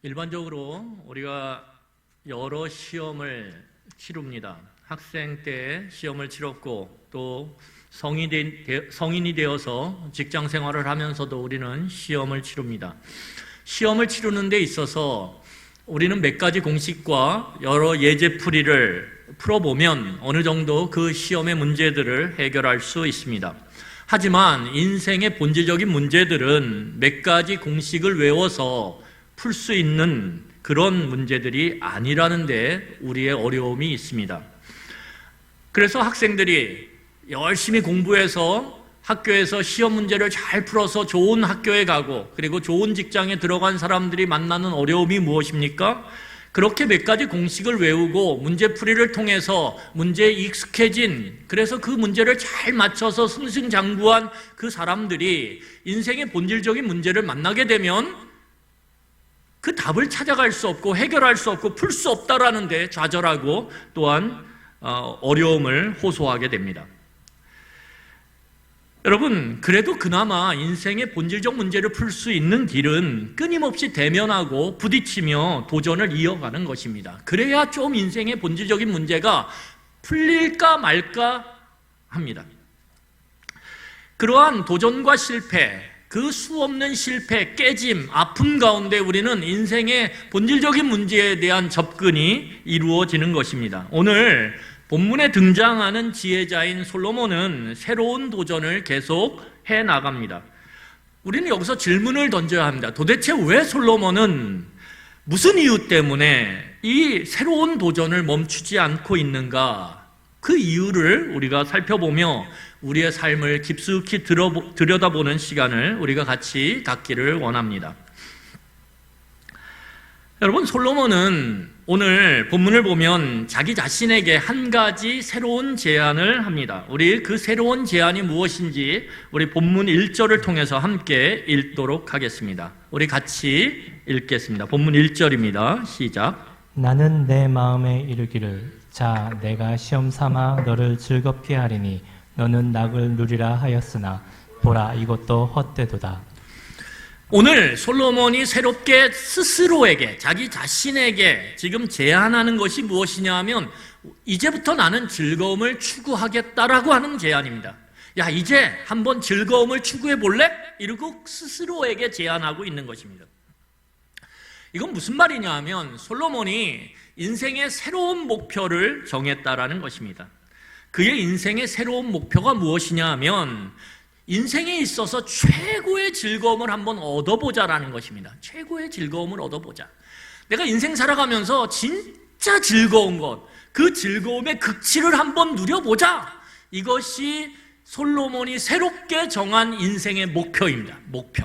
일반적으로 우리가 여러 시험을 치릅니다. 학생 때 시험을 치렀고 또 성인이 되어서 직장 생활을 하면서도 우리는 시험을 치릅니다. 시험을 치르는 데 있어서 우리는 몇 가지 공식과 여러 예제풀이를 풀어보면 어느 정도 그 시험의 문제들을 해결할 수 있습니다. 하지만 인생의 본질적인 문제들은 몇 가지 공식을 외워서 풀 수 있는 그런 문제들이 아니라는 데 우리의 어려움이 있습니다. 그래서 학생들이 열심히 공부해서 학교에서 시험 문제를 잘 풀어서 좋은 학교에 가고 그리고 좋은 직장에 들어간 사람들이 만나는 어려움이 무엇입니까? 그렇게 몇 가지 공식을 외우고 문제풀이를 통해서 문제에 익숙해진, 그래서 그 문제를 잘 맞춰서 승승장구한 그 사람들이 인생의 본질적인 문제를 만나게 되면 그 답을 찾아갈 수 없고 해결할 수 없고 풀 수 없다라는 데 좌절하고 또한 어려움을 호소하게 됩니다. 여러분, 그래도 그나마 인생의 본질적 문제를 풀 수 있는 길은 끊임없이 대면하고 부딪히며 도전을 이어가는 것입니다. 그래야 좀 인생의 본질적인 문제가 풀릴까 말까 합니다. 그러한 도전과 실패, 그 수없는 실패, 깨짐, 아픔 가운데 우리는 인생의 본질적인 문제에 대한 접근이 이루어지는 것입니다. 오늘 본문에 등장하는 지혜자인 솔로몬은 새로운 도전을 계속 해 나갑니다. 우리는 여기서 질문을 던져야 합니다. 도대체 왜 솔로몬은 무슨 이유 때문에 이 새로운 도전을 멈추지 않고 있는가? 그 이유를 우리가 살펴보며 우리의 삶을 깊숙이 들여다보는 시간을 우리가 같이 갖기를 원합니다. 여러분, 솔로몬은 오늘 본문을 보면 자기 자신에게 한 가지 새로운 제안을 합니다. 우리 그 새로운 제안이 무엇인지 우리 본문 1절을 통해서 함께 읽도록 하겠습니다. 우리 같이 읽겠습니다. 본문 1절입니다. 시작. 나는 내 마음에 이르기를 자 내가 시험 삼아 너를 즐겁게 하리니 너는 낙을 누리라 하였으나 보라 이것도 헛되도다. 오늘 솔로몬이 새롭게 스스로에게, 자기 자신에게 지금 제안하는 것이 무엇이냐 하면 이제부터 나는 즐거움을 추구하겠다라고 하는 제안입니다. 야, 이제 한번 즐거움을 추구해 볼래? 이러고 스스로에게 제안하고 있는 것입니다. 이건 무슨 말이냐 하면 솔로몬이 인생의 새로운 목표를 정했다라는 것입니다. 그의 인생의 새로운 목표가 무엇이냐 하면 인생에 있어서 최고의 즐거움을 한번 얻어보자라는 것입니다. 최고의 즐거움을 얻어보자. 내가 인생 살아가면서 진짜 즐거운 것, 그 즐거움의 극치를 한번 누려보자. 이것이 솔로몬이 새롭게 정한 인생의 목표입니다. 목표.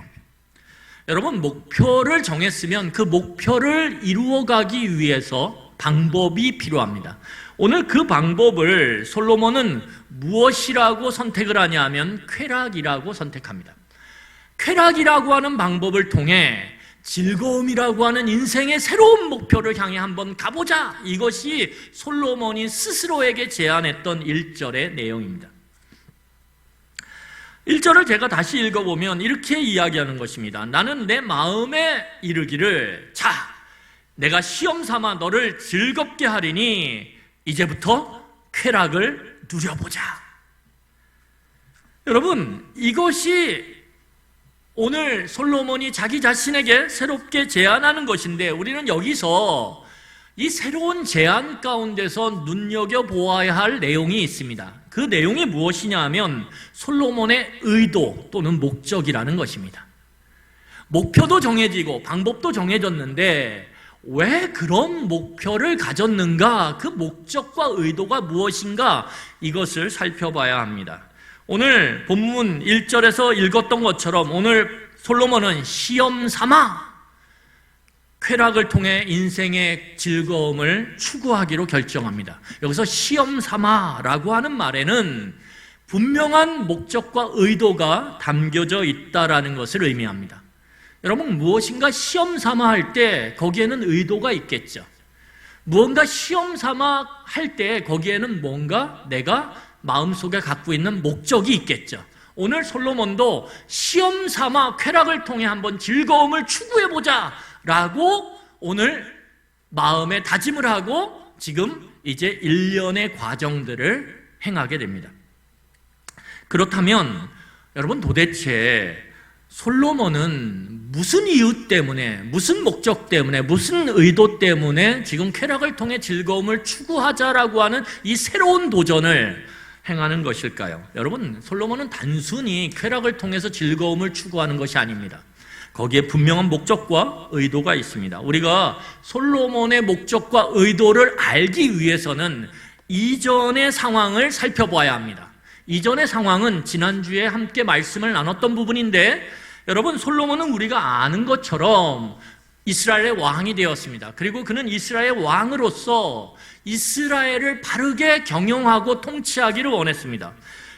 여러분, 목표를 정했으면 그 목표를 이루어가기 위해서 방법이 필요합니다. 오늘 그 방법을 솔로몬은 무엇이라고 선택을 하냐 하면 쾌락이라고 선택합니다. 쾌락이라고 하는 방법을 통해 즐거움이라고 하는 인생의 새로운 목표를 향해 한번 가보자. 이것이 솔로몬이 스스로에게 제안했던 1절의 내용입니다. 1절을 제가 다시 읽어보면 이렇게 이야기하는 것입니다. 나는 내 마음에 이르기를 자 내가 시험 삼아 너를 즐겁게 하리니 이제부터 쾌락을 누려보자. 여러분, 이것이 오늘 솔로몬이 자기 자신에게 새롭게 제안하는 것인데 우리는 여기서 이 새로운 제안 가운데서 눈여겨보아야 할 내용이 있습니다. 그 내용이 무엇이냐 하면 솔로몬의 의도 또는 목적이라는 것입니다. 목표도 정해지고 방법도 정해졌는데 왜 그런 목표를 가졌는가? 그 목적과 의도가 무엇인가? 이것을 살펴봐야 합니다. 오늘 본문 1절에서 읽었던 것처럼 오늘 솔로몬은 시험 삼아 쾌락을 통해 인생의 즐거움을 추구하기로 결정합니다. 여기서 시험 삼아라고 하는 말에는 분명한 목적과 의도가 담겨져 있다라는 것을 의미합니다. 여러분, 무엇인가 시험 삼아 할 때 거기에는 의도가 있겠죠. 무언가 시험 삼아 할 때 거기에는 뭔가 내가 마음속에 갖고 있는 목적이 있겠죠. 오늘 솔로몬도 시험 삼아 쾌락을 통해 한번 즐거움을 추구해보자 라고 오늘 마음에 다짐을 하고 지금 이제 1년의 과정들을 행하게 됩니다. 그렇다면 여러분, 도대체 솔로몬은 무슨 이유 때문에, 무슨 목적 때문에, 무슨 의도 때문에 지금 쾌락을 통해 즐거움을 추구하자라고 하는 이 새로운 도전을 행하는 것일까요? 여러분, 솔로몬은 단순히 쾌락을 통해서 즐거움을 추구하는 것이 아닙니다. 거기에 분명한 목적과 의도가 있습니다. 우리가 솔로몬의 목적과 의도를 알기 위해서는 이전의 상황을 살펴봐야 합니다. 이전의 상황은 지난주에 함께 말씀을 나눴던 부분인데, 여러분, 솔로몬은 우리가 아는 것처럼 이스라엘의 왕이 되었습니다. 그리고 그는 이스라엘의 왕으로서 이스라엘을 바르게 경영하고 통치하기를 원했습니다.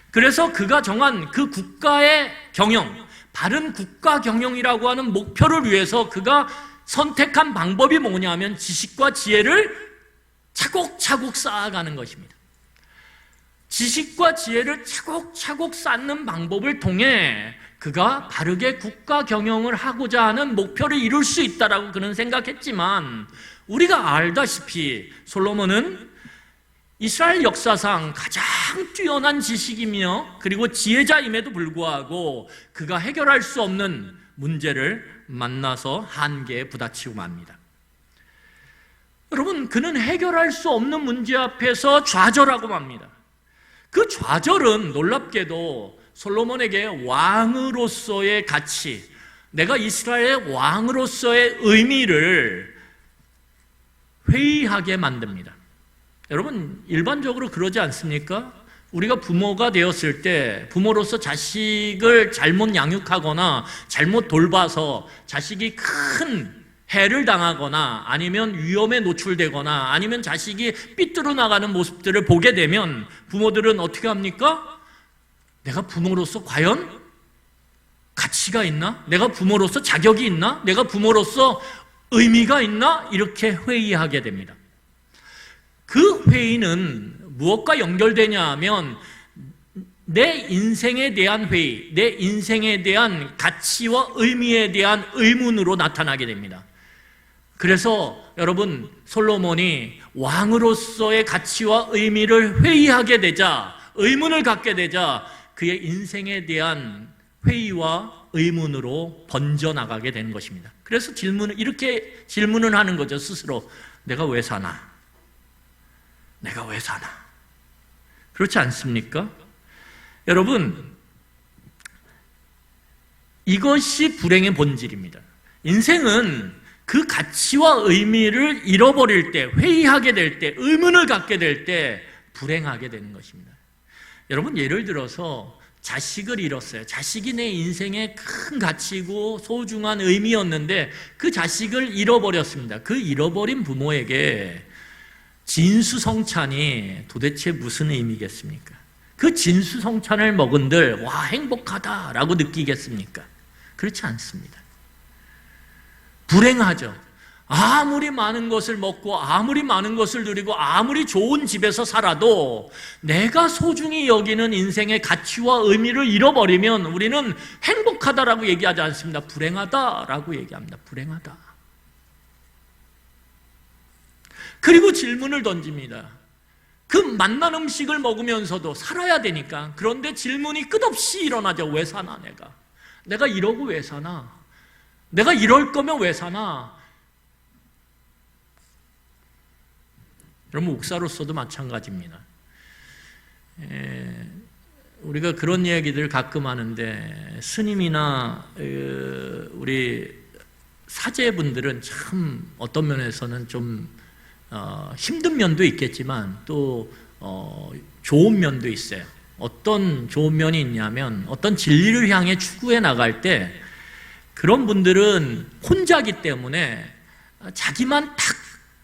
그래서 그가 정한 그 국가의 경영, 바른 국가 경영이라고 하는 목표를 위해서 그가 선택한 방법이 뭐냐면 지식과 지혜를 차곡차곡 쌓아가는 것입니다. 지식과 지혜를 차곡차곡 쌓는 방법을 통해 그가 바르게 국가 경영을 하고자 하는 목표를 이룰 수 있다라고 그는 생각했지만, 우리가 알다시피 솔로몬은 이스라엘 역사상 가장 뛰어난 지식이며 그리고 지혜자임에도 불구하고 그가 해결할 수 없는 문제를 만나서 한계에 부딪히고 맙니다. 여러분, 그는 해결할 수 없는 문제 앞에서 좌절하고 맙니다. 그 좌절은 놀랍게도 솔로몬에게 왕으로서의 가치, 내가 이스라엘의 왕으로서의 의미를 회의하게 만듭니다. 여러분, 일반적으로 그러지 않습니까? 우리가 부모가 되었을 때 부모로서 자식을 잘못 양육하거나 잘못 돌봐서 자식이 큰 해를 당하거나 아니면 위험에 노출되거나 아니면 자식이 삐뚤어 나가는 모습들을 보게 되면 부모들은 어떻게 합니까? 내가 부모로서 과연 가치가 있나? 내가 부모로서 자격이 있나? 내가 부모로서 의미가 있나? 이렇게 회의하게 됩니다. 그 회의는 무엇과 연결되냐 하면 내 인생에 대한 회의, 내 인생에 대한 가치와 의미에 대한 의문으로 나타나게 됩니다. 그래서 여러분, 솔로몬이 왕으로서의 가치와 의미를 회의하게 되자, 의문을 갖게 되자 그의 인생에 대한 회의와 의문으로 번져나가게 되는 것입니다. 그래서 이렇게 질문을 하는 거죠, 스스로. 내가 왜 사나? 내가 왜 사나? 그렇지 않습니까? 여러분, 이것이 불행의 본질입니다. 인생은 그 가치와 의미를 잃어버릴 때, 회의하게 될 때, 의문을 갖게 될 때 불행하게 되는 것입니다. 여러분, 예를 들어서 자식을 잃었어요. 자식이 내 인생의 큰 가치고 소중한 의미였는데 그 자식을 잃어버렸습니다. 그 잃어버린 부모에게 진수성찬이 도대체 무슨 의미겠습니까? 그 진수성찬을 먹은들 와, 행복하다라고 느끼겠습니까? 그렇지 않습니다. 불행하죠. 아무리 많은 것을 먹고 아무리 많은 것을 누리고 아무리 좋은 집에서 살아도 내가 소중히 여기는 인생의 가치와 의미를 잃어버리면 우리는 행복하다라고 얘기하지 않습니다. 불행하다라고 얘기합니다. 불행하다. 그리고 질문을 던집니다. 그 맛난 음식을 먹으면서도 살아야 되니까. 그런데 질문이 끝없이 일어나죠. 왜 사나 내가? 내가 이러고 왜 사나? 내가 이럴 거면 왜 사나? 여러분, 목사로서도 마찬가지입니다. 우리가 그런 이야기들 가끔 하는데 스님이나 우리 사제분들은 참 어떤 면에서는 좀 힘든 면도 있겠지만 또 좋은 면도 있어요. 어떤 좋은 면이 있냐면 어떤 진리를 향해 추구해 나갈 때 그런 분들은 혼자기 때문에 자기만 탁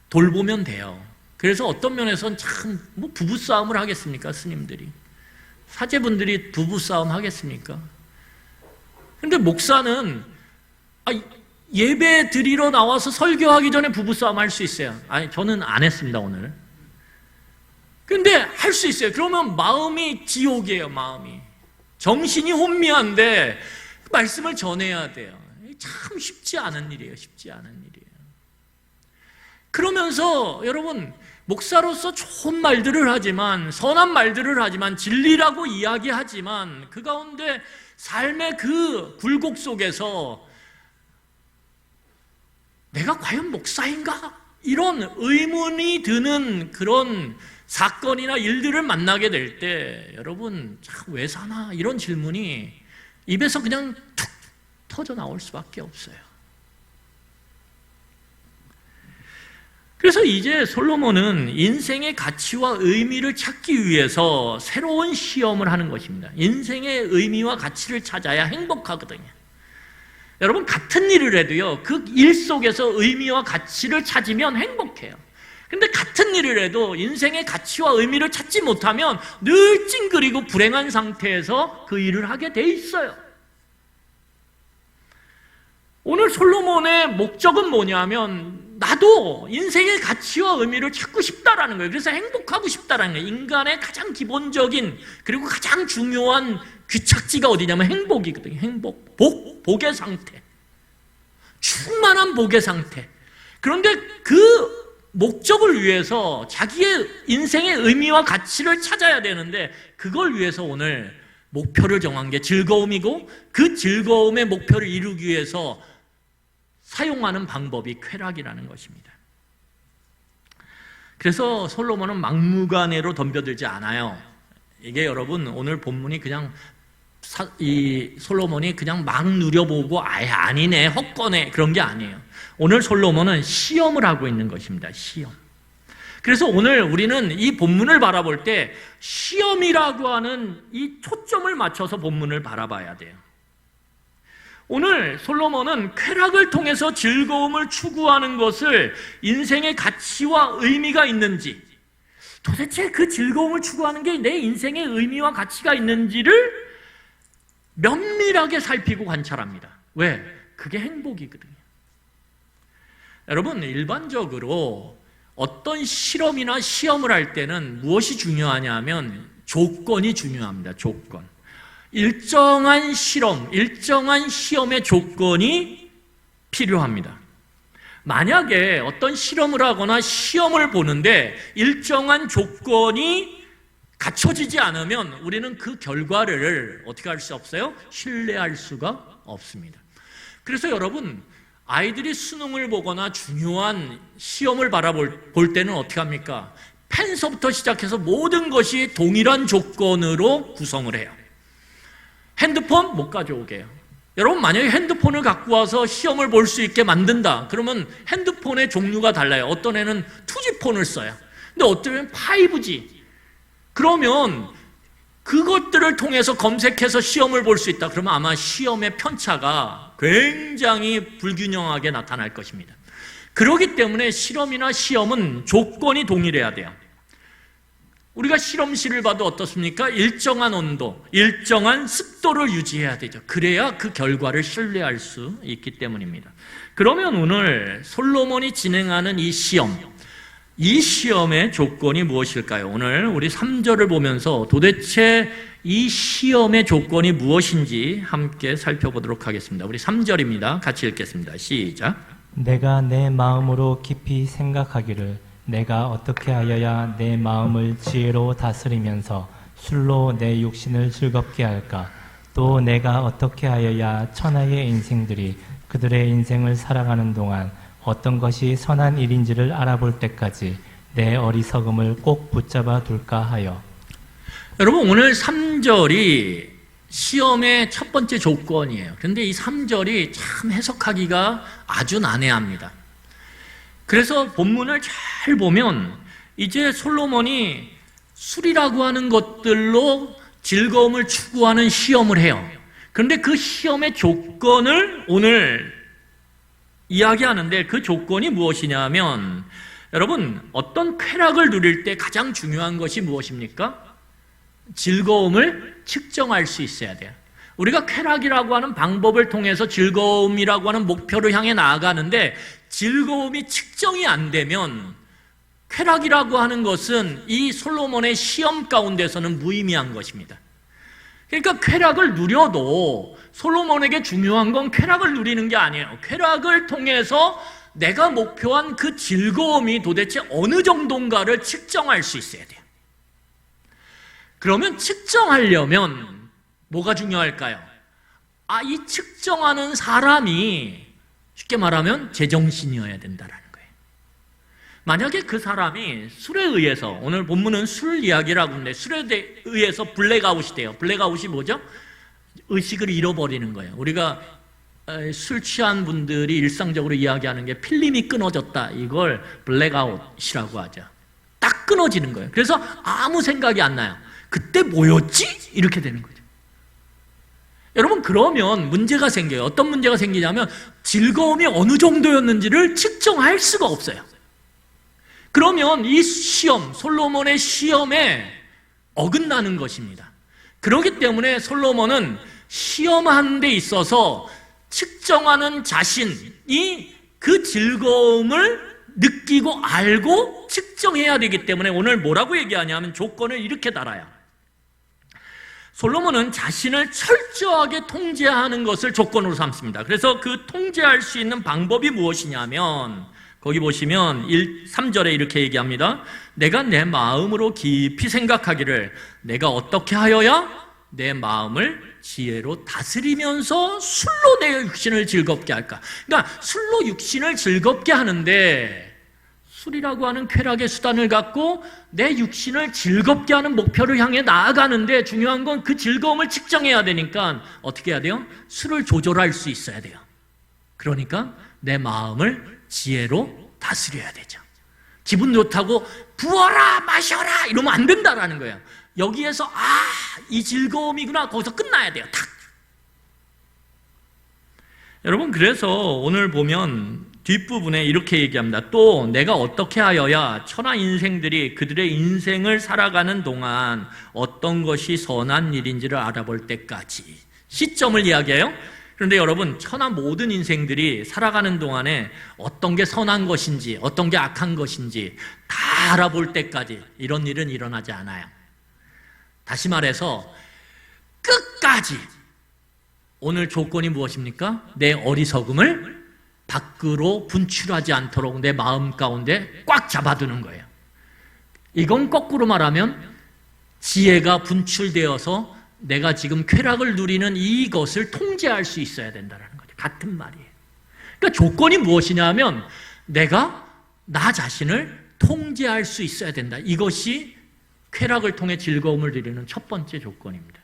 돌보면 돼요. 그래서 어떤 면에서는 참 부부싸움을 하겠습니까? 스님들이. 사제분들이 부부싸움 하겠습니까? 근데 목사는 예배 드리러 나와서 설교하기 전에 부부싸움 할 수 있어요. 아니, 저는 안 했습니다, 오늘. 근데 할 수 있어요. 그러면 마음이 지옥이에요, 마음이. 정신이 혼미한데 말씀을 전해야 돼요. 참 쉽지 않은 일이에요, 쉽지 않은 일이에요. 그러면서 여러분, 목사로서 좋은 말들을 하지만, 선한 말들을 하지만, 진리라고 이야기하지만, 그 가운데 삶의 그 굴곡 속에서 내가 과연 목사인가? 이런 의문이 드는 그런 사건이나 일들을 만나게 될 때, 여러분, 왜 사나? 이런 질문이 입에서 그냥 툭 터져 나올 수밖에 없어요. 그래서 이제 솔로몬은 인생의 가치와 의미를 찾기 위해서 새로운 시험을 하는 것입니다. 인생의 의미와 가치를 찾아야 행복하거든요. 여러분, 같은 일을 해도요, 그 일 속에서 의미와 가치를 찾으면 행복해요. 근데 같은 일을 해도 인생의 가치와 의미를 찾지 못하면 늘 찡그리고 불행한 상태에서 그 일을 하게 돼 있어요. 오늘 솔로몬의 목적은 뭐냐면, 나도 인생의 가치와 의미를 찾고 싶다라는 거예요. 그래서 행복하고 싶다라는 거예요. 인간의 가장 기본적인 그리고 가장 중요한 귀착지가 어디냐면 행복이거든요. 행복, 복의 상태, 충만한 복의 상태. 그런데 그 목적을 위해서 자기의 인생의 의미와 가치를 찾아야 되는데, 그걸 위해서 오늘 목표를 정한 게 즐거움이고, 그 즐거움의 목표를 이루기 위해서 사용하는 방법이 쾌락이라는 것입니다. 그래서 솔로몬은 막무가내로 덤벼들지 않아요. 이게 여러분, 오늘 본문이 그냥 이 솔로몬이 그냥 막 누려보고 아예 아니네, 헛거네, 그런 게 아니에요. 오늘 솔로몬은 시험을 하고 있는 것입니다. 시험. 그래서 오늘 우리는 이 본문을 바라볼 때 시험이라고 하는 이 초점을 맞춰서 본문을 바라봐야 돼요. 오늘 솔로몬은 쾌락을 통해서 즐거움을 추구하는 것을 인생의 가치와 의미가 있는지, 도대체 그 즐거움을 추구하는 게 내 인생의 의미와 가치가 있는지를 면밀하게 살피고 관찰합니다. 왜? 그게 행복이거든요. 여러분, 일반적으로 어떤 실험이나 시험을 할 때는 무엇이 중요하냐면 조건이 중요합니다. 조건. 일정한 실험, 일정한 시험의 조건이 필요합니다. 만약에 어떤 실험을 하거나 시험을 보는데 일정한 조건이 갖춰지지 않으면 우리는 그 결과를 어떻게 할 수 없어요? 신뢰할 수가 없습니다. 그래서 여러분, 아이들이 수능을 보거나 중요한 시험을 바라볼 때는 어떻게 합니까? 펜서부터 시작해서 모든 것이 동일한 조건으로 구성을 해요. 핸드폰 못 가져오게 해요. 여러분, 만약에 핸드폰을 갖고 와서 시험을 볼 수 있게 만든다, 그러면 핸드폰의 종류가 달라요. 어떤 애는 2G폰을 써요. 근데 어떤 애는 5G. 그러면 그것들을 통해서 검색해서 시험을 볼 수 있다. 그러면 아마 시험의 편차가 굉장히 불균형하게 나타날 것입니다. 그렇기 때문에 실험이나 시험은 조건이 동일해야 돼요. 우리가 실험실을 봐도 어떻습니까? 일정한 온도, 일정한 습도를 유지해야 되죠. 그래야 그 결과를 신뢰할 수 있기 때문입니다. 그러면 오늘 솔로몬이 진행하는 이 시험의 조건이 무엇일까요? 오늘 우리 3절을 보면서 도대체 이 시험의 조건이 무엇인지 함께 살펴보도록 하겠습니다. 우리 3절입니다. 같이 읽겠습니다. 시작. 내가 내 마음으로 깊이 생각하기를 내가 어떻게 하여야 내 마음을 지혜로 다스리면서 술로 내 육신을 즐겁게 할까? 또 내가 어떻게 하여야 천하의 인생들이 그들의 인생을 살아가는 동안 어떤 것이 선한 일인지를 알아볼 때까지 내 어리석음을 꼭 붙잡아 둘까 하여. 여러분, 오늘 3절이 시험의 첫 번째 조건이에요. 그런데 이 3절이 참 해석하기가 아주 난해합니다. 그래서 본문을 잘 보면 이제 솔로몬이 술이라고 하는 것들로 즐거움을 추구하는 시험을 해요. 그런데 그 시험의 조건을 오늘 이야기하는데, 그 조건이 무엇이냐 하면, 여러분, 어떤 쾌락을 누릴 때 가장 중요한 것이 무엇입니까? 즐거움을 측정할 수 있어야 돼요. 우리가 쾌락이라고 하는 방법을 통해서 즐거움이라고 하는 목표를 향해 나아가는데, 즐거움이 측정이 안 되면 쾌락이라고 하는 것은 이 솔로몬의 시험 가운데서는 무의미한 것입니다. 그러니까 쾌락을 누려도 솔로몬에게 중요한 건 쾌락을 누리는 게 아니에요. 쾌락을 통해서 내가 목표한 그 즐거움이 도대체 어느 정도인가를 측정할 수 있어야 돼요. 그러면 측정하려면 뭐가 중요할까요? 이 측정하는 사람이 쉽게 말하면 제정신이어야 된다라는 거예요. 만약에 그 사람이 술에 의해서, 오늘 본문은 술 이야기라고 하는데 술에 의해서 블랙아웃이 돼요. 블랙아웃이 뭐죠? 의식을 잃어버리는 거예요. 우리가 술 취한 분들이 일상적으로 이야기하는 게 필름이 끊어졌다. 이걸 블랙아웃이라고 하죠. 딱 끊어지는 거예요. 그래서 아무 생각이 안 나요. 그때 뭐였지? 이렇게 되는 거죠. 여러분, 그러면 문제가 생겨요. 어떤 문제가 생기냐면 즐거움이 어느 정도였는지를 측정할 수가 없어요. 그러면 이 시험, 솔로몬의 시험에 어긋나는 것입니다. 그렇기 때문에 솔로몬은 시험하는 데 있어서 측정하는 자신이 그 즐거움을 느끼고 알고 측정해야 되기 때문에 오늘 뭐라고 얘기하냐면 조건을 이렇게 달아요. 솔로몬은 자신을 철저하게 통제하는 것을 조건으로 삼습니다. 그래서 그 통제할 수 있는 방법이 무엇이냐면 거기 보시면 3절에 이렇게 얘기합니다. 내가 내 마음으로 깊이 생각하기를 내가 어떻게 하여야 내 마음을 지혜로 다스리면서 술로 내 육신을 즐겁게 할까? 그러니까 술로 육신을 즐겁게 하는데 술이라고 하는 쾌락의 수단을 갖고 내 육신을 즐겁게 하는 목표를 향해 나아가는데 중요한 건 그 즐거움을 측정해야 되니까 어떻게 해야 돼요? 술을 조절할 수 있어야 돼요. 그러니까 내 마음을 지혜로 다스려야 되죠. 기분 좋다고 부어라 마셔라 이러면 안 된다라는 거예요. 여기에서 이 즐거움이구나 거기서 끝나야 돼요. 탁. 여러분, 그래서 오늘 보면 뒷부분에 이렇게 얘기합니다. 또 내가 어떻게 하여야 천하 인생들이 그들의 인생을 살아가는 동안 어떤 것이 선한 일인지를 알아볼 때까지 시점을 이야기해요. 그런데 여러분, 천하 모든 인생들이 살아가는 동안에 어떤 게 선한 것인지 어떤 게 악한 것인지 다 알아볼 때까지 이런 일은 일어나지 않아요. 다시 말해서 끝까지 오늘 조건이 무엇입니까? 내 어리석음을 밖으로 분출하지 않도록 내 마음 가운데 꽉 잡아두는 거예요. 이건 거꾸로 말하면 지혜가 분출되어서 내가 지금 쾌락을 누리는 이것을 통제할 수 있어야 된다는 거죠. 같은 말이에요. 그러니까 조건이 무엇이냐면 내가 나 자신을 통제할 수 있어야 된다. 이것이 쾌락을 통해 즐거움을 누리는 첫 번째 조건입니다.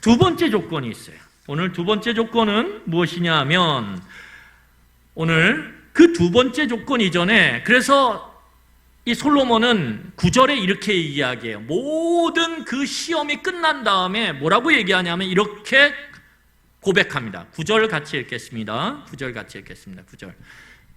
두 번째 조건이 있어요. 오늘 두 번째 조건은 무엇이냐 하면 오늘 그 두 번째 조건 이전에 그래서 이 솔로몬은 9절에 이렇게 이야기해요. 모든 그 시험이 끝난 다음에 뭐라고 얘기하냐면 이렇게 고백합니다. 9절 같이 읽겠습니다. 9절 같이 읽겠습니다. 9절.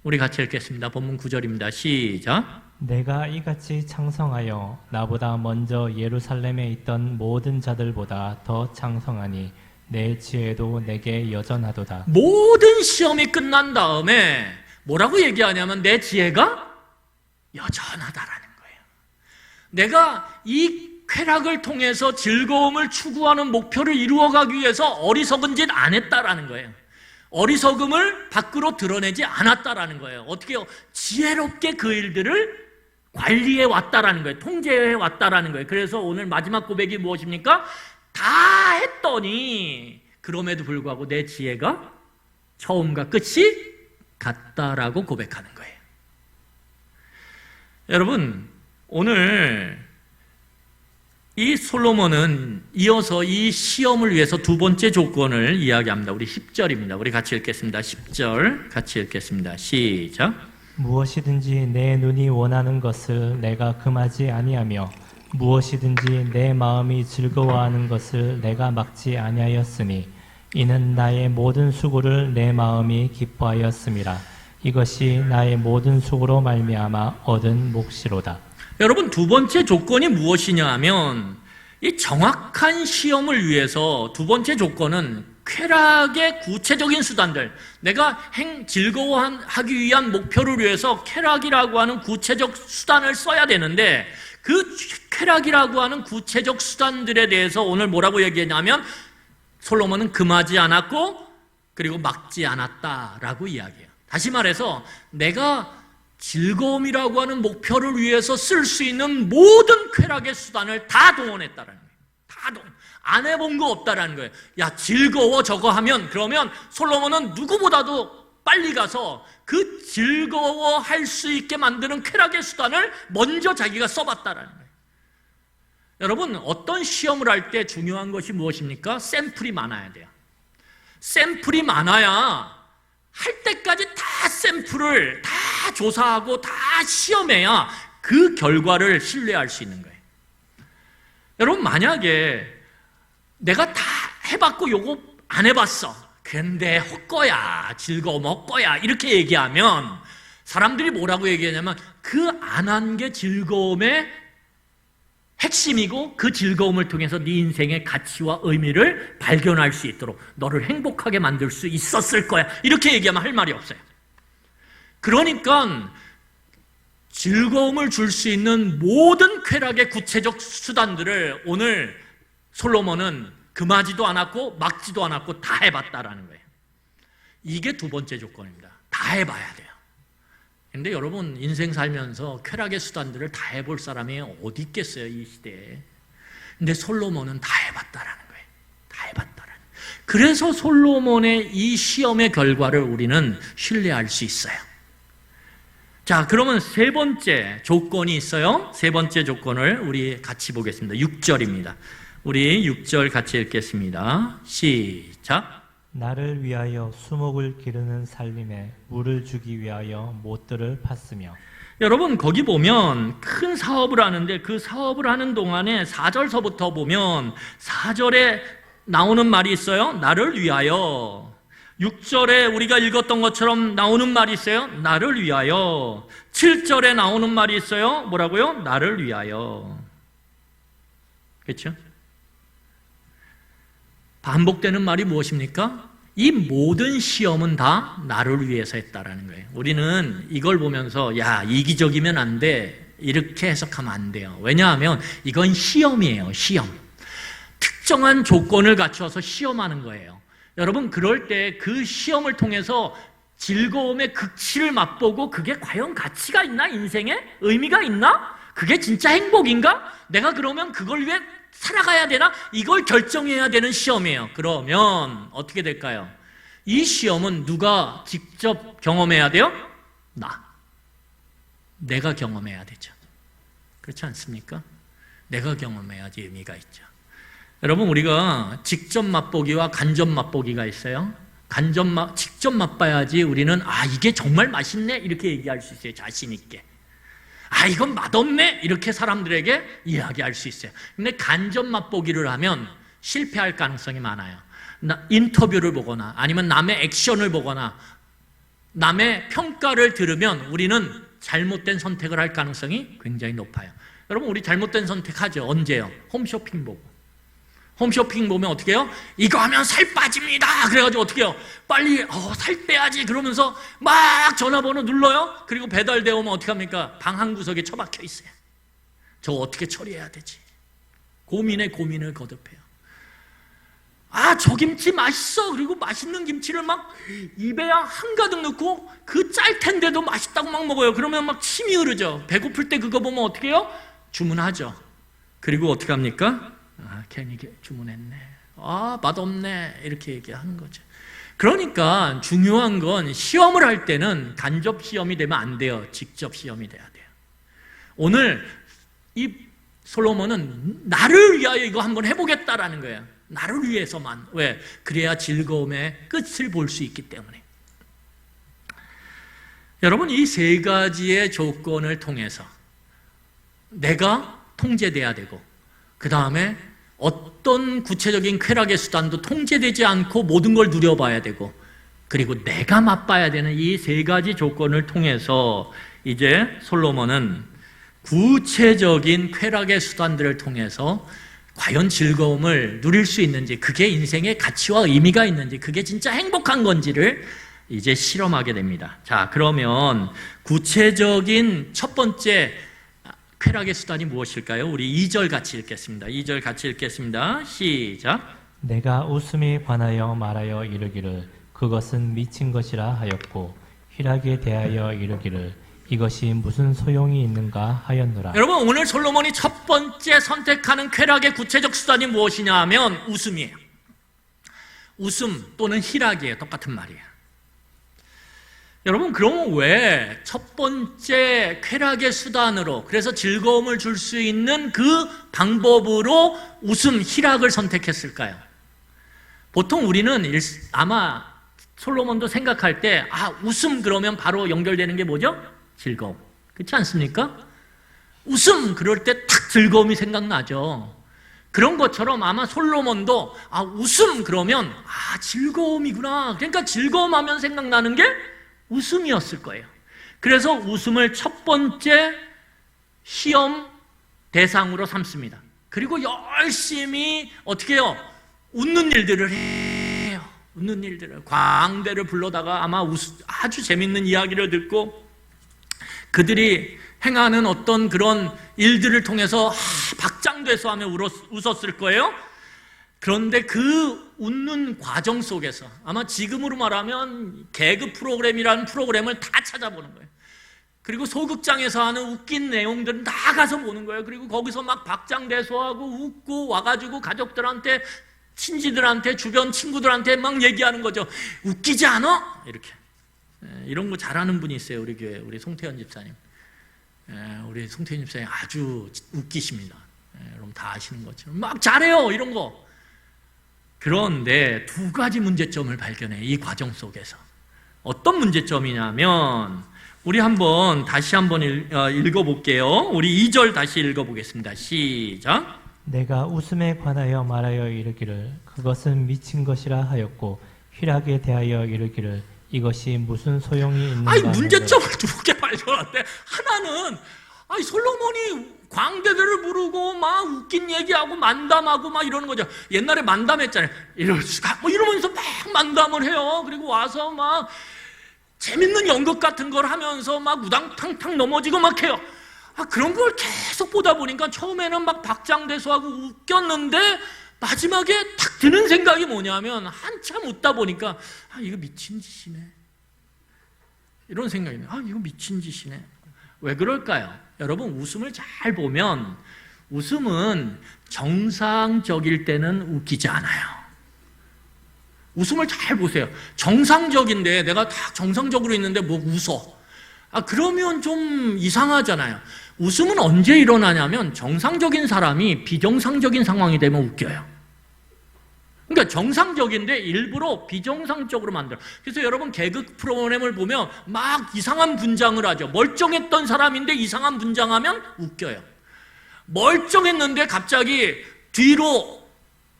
우리 같이 읽겠습니다. 본문 9절입니다. 시작. 내가 이같이 창성하여 나보다 먼저 예루살렘에 있던 모든 자들보다 더 창성하니 내 지혜도 내게 여전하도다. 모든 시험이 끝난 다음에 뭐라고 얘기하냐면 내 지혜가 여전하다라는 거예요. 내가 이 쾌락을 통해서 즐거움을 추구하는 목표를 이루어가기 위해서 어리석은 짓 안 했다라는 거예요. 어리석음을 밖으로 드러내지 않았다라는 거예요. 어떻게 해요? 지혜롭게 그 일들을 관리해 왔다라는 거예요. 통제해 왔다라는 거예요. 그래서 오늘 마지막 고백이 무엇입니까? 다 했더니 그럼에도 불구하고 내 지혜가 처음과 끝이 같다라고 고백하는 거예요. 여러분, 오늘 이 솔로몬은 이어서 이 시험을 위해서 두 번째 조건을 이야기합니다. 우리 10절입니다. 우리 같이 읽겠습니다. 10절 같이 읽겠습니다. 시작. 무엇이든지 내 눈이 원하는 것을 내가 금하지 아니하며 무엇이든지 내 마음이 즐거워하는 것을 내가 막지 아니하였으니 이는 나의 모든 수고를 내 마음이 기뻐하였음이라. 이것이 나의 모든 수고로 말미암아 얻은 몫이로다. 여러분, 두 번째 조건이 무엇이냐 하면 이 정확한 시험을 위해서 두 번째 조건은 쾌락의 구체적인 수단들, 내가 즐거워하기 위한 목표를 위해서 쾌락이라고 하는 구체적 수단을 써야 되는데 그 쾌락이라고 하는 구체적 수단들에 대해서 오늘 뭐라고 얘기했냐면 솔로몬은 금하지 않았고 그리고 막지 않았다라고 이야기해요. 다시 말해서 내가 즐거움이라고 하는 목표를 위해서 쓸 수 있는 모든 쾌락의 수단을 다 동원했다라는 거예요. 안 해본 거 없다라는 거예요. 야, 즐거워 저거 하면, 그러면 솔로몬은 누구보다도 빨리 가서 그 즐거워할 수 있게 만드는 쾌락의 수단을 먼저 자기가 써봤다라는 거예요. 여러분, 어떤 시험을 할 때 중요한 것이 무엇입니까? 샘플이 많아야 돼요. 샘플이 많아야 할 때까지 다 샘플을 다 조사하고 다 시험해야 그 결과를 신뢰할 수 있는 거예요. 여러분, 만약에 내가 다 해봤고 요거 안 해봤어, 근데 헛거야, 즐거움 헛거야, 이렇게 얘기하면 사람들이 뭐라고 얘기하냐면 그 안 한 게 즐거움의 핵심이고 그 즐거움을 통해서 네 인생의 가치와 의미를 발견할 수 있도록 너를 행복하게 만들 수 있었을 거야, 이렇게 얘기하면 할 말이 없어요. 그러니까 즐거움을 줄 수 있는 모든 쾌락의 구체적 수단들을 오늘 솔로몬은 금하지도 않았고 막지도 않았고 다 해봤다라는 거예요. 이게 두 번째 조건입니다. 다 해봐야 돼요. 근데 여러분, 인생 살면서 쾌락의 수단들을 다 해볼 사람이 어디 있겠어요, 이 시대에. 근데 솔로몬은 다 해봤다라는 거예요. 다 해봤다라는 거예요. 그래서 솔로몬의 이 시험의 결과를 우리는 신뢰할 수 있어요. 자, 그러면 세 번째 조건이 있어요. 세 번째 조건을 우리 같이 보겠습니다. 6절입니다. 우리 6절 같이 읽겠습니다. 시작. 나를 위하여 수목을 기르는 살림에 물을 주기 위하여 못들을 팠으며. 여러분, 거기 보면 큰 사업을 하는데 그 사업을 하는 동안에 4절서부터 보면 4절에 나오는 말이 있어요. 나를 위하여. 6절에 우리가 읽었던 것처럼 나오는 말이 있어요. 나를 위하여. 7절에 나오는 말이 있어요. 뭐라고요? 나를 위하여. 그렇죠? 반복되는 말이 무엇입니까? 이 모든 시험은 다 나를 위해서 했다라는 거예요. 우리는 이걸 보면서 야, 이기적이면 안 돼, 이렇게 해석하면 안 돼요. 왜냐하면 이건 시험이에요. 시험. 특정한 조건을 갖춰서 시험하는 거예요. 여러분, 그럴 때 그 시험을 통해서 즐거움의 극치를 맛보고 그게 과연 가치가 있나? 인생에 의미가 있나? 그게 진짜 행복인가? 내가 그러면 그걸 위해 살아가야 되나? 이걸 결정해야 되는 시험이에요. 그러면 어떻게 될까요? 이 시험은 누가 직접 경험해야 돼요? 내가 경험해야 되죠. 그렇지 않습니까? 내가 경험해야지 의미가 있죠. 여러분, 우리가 직접 맛보기와 간접 맛보기가 있어요. 직접 맛봐야지 우리는 이게 정말 맛있네, 이렇게 얘기할 수 있어요. 자신 있게. 이건 맛없네, 이렇게 사람들에게 이야기할 수 있어요. 근데 간접 맛보기를 하면 실패할 가능성이 많아요. 인터뷰를 보거나 아니면 남의 액션을 보거나 남의 평가를 들으면 우리는 잘못된 선택을 할 가능성이 굉장히 높아요. 여러분, 우리 잘못된 선택하죠. 언제요? 홈쇼핑 보고. 홈쇼핑 보면 어떻게 해요? 이거 하면 살 빠집니다. 그래가지고 어떻게 해요? 빨리 살 빼야지 그러면서 막 전화번호 눌러요. 그리고 배달되어 오면 어떻게 합니까? 방 한 구석에 처박혀 있어요. 저거 어떻게 처리해야 되지? 고민에 고민을 거듭해요. 저 김치 맛있어. 그리고 맛있는 김치를 막 입에 한가득 넣고 그 짤 텐데도 맛있다고 막 먹어요. 그러면 막 침이 흐르죠. 배고플 때 그거 보면 어떻게 해요? 주문하죠. 그리고 어떻게 합니까? 괜히 주문했네. 맛없네. 이렇게 얘기하는 거죠. 그러니까 중요한 건 시험을 할 때는 간접 시험이 되면 안 돼요. 직접 시험이 돼야 돼요. 오늘 이 솔로몬은 나를 위하여 이거 한번 해보겠다라는 거예요. 나를 위해서만. 왜? 그래야 즐거움의 끝을 볼 수 있기 때문에. 여러분, 이 세 가지의 조건을 통해서 내가 통제돼야 되고, 그 다음에 어떤 구체적인 쾌락의 수단도 통제되지 않고 모든 걸 누려봐야 되고, 그리고 내가 맛봐야 되는 이 세 가지 조건을 통해서 이제 솔로몬은 구체적인 쾌락의 수단들을 통해서 과연 즐거움을 누릴 수 있는지, 그게 인생의 가치와 의미가 있는지, 그게 진짜 행복한 건지를 이제 실험하게 됩니다. 자, 그러면 구체적인 첫 번째 쾌락의 수단이 무엇일까요? 우리 2절 같이 읽겠습니다. 2절 같이 읽겠습니다. 시작. 내가 웃음에 관하여 말하여 이르기를 그것은 미친 것이라 하였고 희락에 대하여 이르기를 이것이 무슨 소용이 있는가 하였노라. 여러분, 오늘 솔로몬이 첫 번째 선택하는 쾌락의 구체적 수단이 무엇이냐 하면 웃음이에요. 웃음 또는 희락이에요. 똑같은 말이에요. 여러분, 그러면 왜 첫 번째 쾌락의 수단으로, 그래서 즐거움을 줄 수 있는 그 방법으로 웃음, 희락을 선택했을까요? 보통 우리는 아마 솔로몬도 생각할 때, 웃음 그러면 바로 연결되는 게 뭐죠? 즐거움. 그렇지 않습니까? 웃음, 그럴 때 탁 즐거움이 생각나죠. 그런 것처럼 아마 솔로몬도, 웃음 그러면, 즐거움이구나. 그러니까 즐거움하면 생각나는 게 웃음이었을 거예요. 그래서 웃음을 첫 번째 시험 대상으로 삼습니다. 그리고 열심히 어떻게 해요? 웃는 일들을 해요. 웃는 일들을. 광대를 불러다가 아마 아주 재밌는 이야기를 듣고 그들이 행하는 어떤 그런 일들을 통해서 박장돼서 하며 웃었을 거예요. 그런데 그 웃는 과정 속에서 아마 지금으로 말하면 개그 프로그램이라는 프로그램을 다 찾아보는 거예요. 그리고 소극장에서 하는 웃긴 내용들은 다 가서 보는 거예요. 그리고 거기서 막 박장대소하고 웃고 와가지고 가족들한테, 친지들한테, 주변 친구들한테 막 얘기하는 거죠. 웃기지 않아? 이렇게. 이런 거 잘하는 분이 있어요. 우리 교회, 우리 송태현 집사님. 우리 송태현 집사님 아주 웃기십니다. 여러분 다 아시는 것처럼 막 잘해요. 이런 거. 그런데 두 가지 문제점을 발견해. 이 과정 속에서. 어떤 문제점이냐면 우리 다시 한번 읽어볼게요. 우리 2절 다시 읽어보겠습니다. 시작. 내가 웃음에 관하여 말하여 이르기를 그것은 미친 것이라 하였고 희락에 대하여 이르기를 이것이 무슨 소용이 있는가. 문제점을 두 개 발견한데, 하나는 솔로몬이 광대들을 부르고 막 웃긴 얘기하고 만담하고 막 이러는 거죠. 옛날에 만담했잖아요. 이럴 수가 이러면서 막 만담을 해요. 그리고 와서 막 재밌는 연극 같은 걸 하면서 막 우당탕탕 넘어지고 막 해요. 그런 걸 계속 보다 보니까 처음에는 막 박장대소하고 웃겼는데 마지막에 탁 드는 생각이 뭐냐면, 한참 웃다 보니까 이거 미친 짓이네, 이런 생각이 나요. 이거 미친 짓이네. 왜 그럴까요? 여러분, 웃음을 잘 보면 웃음은 정상적일 때는 웃기지 않아요. 웃음을 잘 보세요. 정상적인데 내가 다 정상적으로 있는데 뭐 웃어. 그러면 좀 이상하잖아요. 웃음은 언제 일어나냐면 정상적인 사람이 비정상적인 상황이 되면 웃겨요. 그러니까 정상적인데 일부러 비정상적으로 만들어. 그래서 여러분 개그 프로그램을 보면 막 이상한 분장을 하죠. 멀쩡했던 사람인데 이상한 분장하면 웃겨요. 멀쩡했는데 갑자기 뒤로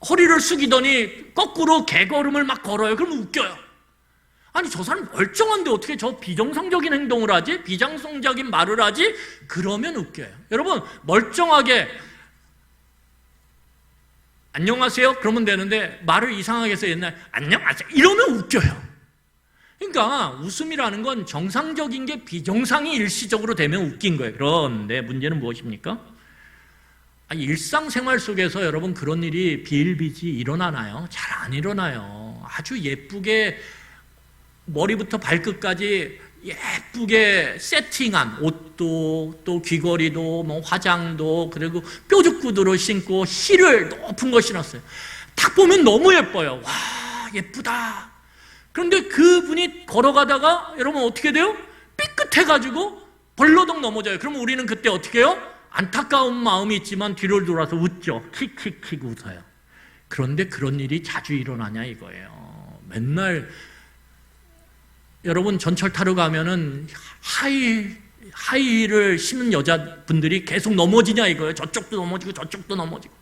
허리를 숙이더니 거꾸로 개걸음을 막 걸어요. 그러면 웃겨요. 저 사람 멀쩡한데 어떻게 저 비정상적인 행동을 하지? 비정상적인 말을 하지? 그러면 웃겨요. 여러분, 멀쩡하게 안녕하세요? 그러면 되는데 말을 이상하게 해서 옛날에 안녕하세요? 이러면 웃겨요. 그러니까 웃음이라는 건 정상적인 게 비정상이 일시적으로 되면 웃긴 거예요. 그런데 문제는 무엇입니까? 일상생활 속에서 여러분 그런 일이 비일비재 일어나나요? 잘 안 일어나요. 아주 예쁘게 머리부터 발끝까지 예쁘게 세팅한 옷도, 또 귀걸이도, 뭐 화장도, 그리고 뾰족 구두를 신고 힐을 높은 거 신었어요. 딱 보면 너무 예뻐요. 와, 예쁘다. 그런데 그분이 걸어가다가 여러분 어떻게 돼요? 삐끗해가지고 벌러덩 넘어져요. 그러면 우리는 그때 어떻게 해요? 안타까운 마음이 있지만 뒤를 돌아서 웃죠. 킥킥킥 웃어요. 그런데 그런 일이 자주 일어나냐 이거예요. 맨날 여러분 전철 타러 가면은 하이힐을 신은 여자분들이 계속 넘어지냐 이거예요. 저쪽도 넘어지고 저쪽도 넘어지고.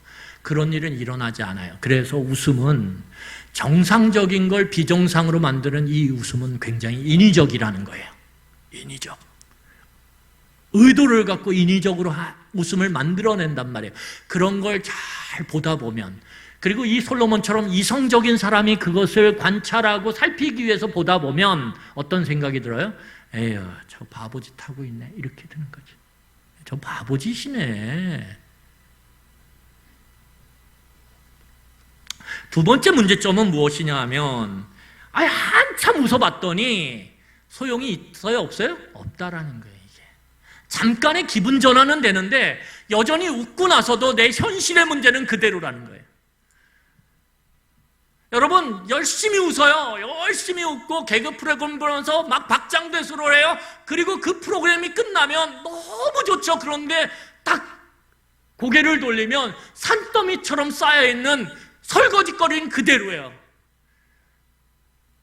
그런 일은 일어나지 않아요. 그래서 웃음은 정상적인 걸 비정상으로 만드는 이 웃음은 굉장히 인위적이라는 거예요. 인위적. 의도를 갖고 인위적으로 웃음을 만들어낸단 말이에요. 그런 걸 잘 보다 보면, 그리고 이 솔로몬처럼 이성적인 사람이 그것을 관찰하고 살피기 위해서 보다 보면 어떤 생각이 들어요? 에휴, 저 바보짓 하고 있네, 이렇게 드는 거지. 저 바보짓이네. 두 번째 문제점은 무엇이냐 하면, 한참 웃어봤더니 소용이 있어요, 없어요? 없다라는 거예요. 이게 잠깐의 기분 전환은 되는데 여전히 웃고 나서도 내 현실의 문제는 그대로라는 거예요. 여러분 열심히 웃어요. 열심히 웃고 개그 프로그램 보면서 막 박장대소를 해요. 그리고 그 프로그램이 끝나면 너무 좋죠. 그런데 딱 고개를 돌리면 산더미처럼 쌓여있는 설거지거리는 그대로예요.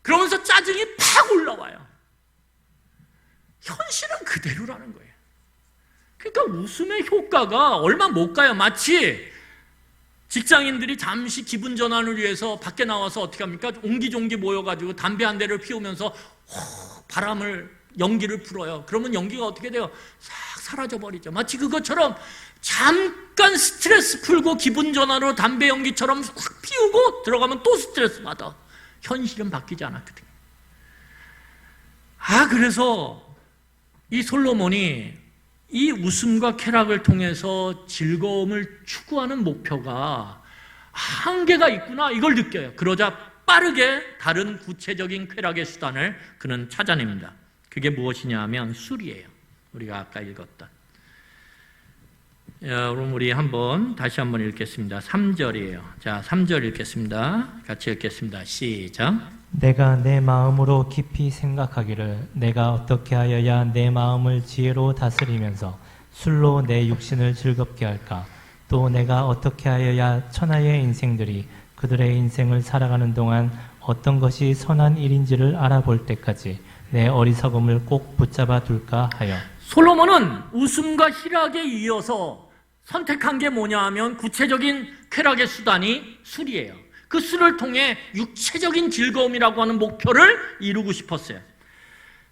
그러면서 짜증이 팍 올라와요. 현실은 그대로라는 거예요. 그러니까 웃음의 효과가 얼마 못 가요. 마치 직장인들이 잠시 기분 전환을 위해서 밖에 나와서 어떻게 합니까? 옹기종기 모여가지고 담배 한 대를 피우면서 바람을, 연기를 불어요. 그러면 연기가 어떻게 돼요? 싹 사라져버리죠. 마치 그것처럼 잠깐 스트레스 풀고 기분 전환으로 담배 연기처럼 확 피우고 들어가면 또 스트레스 받아. 현실은 바뀌지 않았거든요. 그래서 이 솔로몬이 이 웃음과 쾌락을 통해서 즐거움을 추구하는 목표가 한계가 있구나, 이걸 느껴요. 그러자 빠르게 다른 구체적인 쾌락의 수단을 그는 찾아냅니다. 그게 무엇이냐 하면 술이에요. 우리가 아까 읽었던. 그럼 우리 다시 한번 읽겠습니다. 3절이에요. 자, 3절 읽겠습니다. 같이 읽겠습니다. 시작. 내가 내 마음으로 깊이 생각하기를 내가 어떻게 하여야 내 마음을 지혜로 다스리면서 술로 내 육신을 즐겁게 할까? 또 내가 어떻게 하여야 천하의 인생들이 그들의 인생을 살아가는 동안 어떤 것이 선한 일인지를 알아볼 때까지 내 어리석음을 꼭 붙잡아 둘까 하여. 솔로몬은 웃음과 희락에 이어서 선택한 게 뭐냐 하면 구체적인 쾌락의 수단이 술이에요. 그 술을 통해 육체적인 즐거움이라고 하는 목표를 이루고 싶었어요.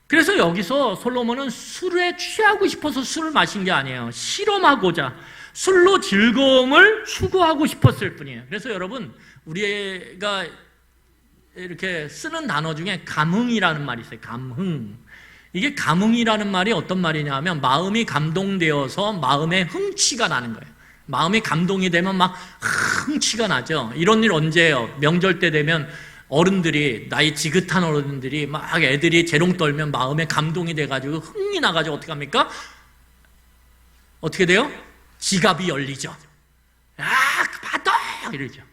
그래서 여기서 솔로몬은 술에 취하고 싶어서 술을 마신 게 아니에요. 실험하고자 술로 즐거움을 추구하고 싶었을 뿐이에요. 그래서 여러분, 우리가 이렇게 쓰는 단어 중에 감흥이라는 말이 있어요. 감흥. 이게 감흥이라는 말이 어떤 말이냐 하면 마음이 감동되어서 마음에 흥취가 나는 거예요. 마음이 감동이 되면 막 흥취가 나죠. 이런 일 언제예요? 명절 때 되면 어른들이, 나이 지긋한 어른들이 막 애들이 재롱 떨면 마음에 감동이 돼가지고 흥이 나가지고 어떻게 합니까? 어떻게 돼요? 지갑이 열리죠. 받아! 이러죠.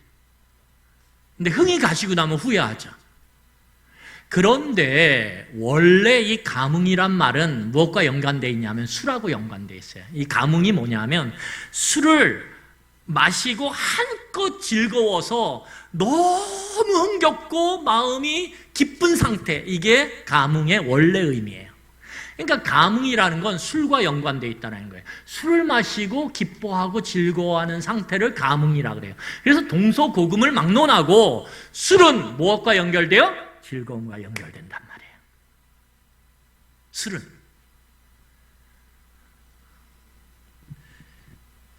근데 흥이 가시고 나면 후회하죠. 그런데 원래 이 감흥이란 말은 무엇과 연관되어 있냐면 술하고 연관되어 있어요. 이 감흥이 뭐냐면 술을 마시고 한껏 즐거워서 너무 흥겹고 마음이 기쁜 상태, 이게 감흥의 원래 의미예요. 그러니까 감흥이라는 건 술과 연관되어 있다는 거예요. 술을 마시고 기뻐하고 즐거워하는 상태를 감흥이라고 그래요. 그래서 동서고금을 막론하고 술은 무엇과 연결돼요? 즐거움과 연결된단 말이에요. 술은.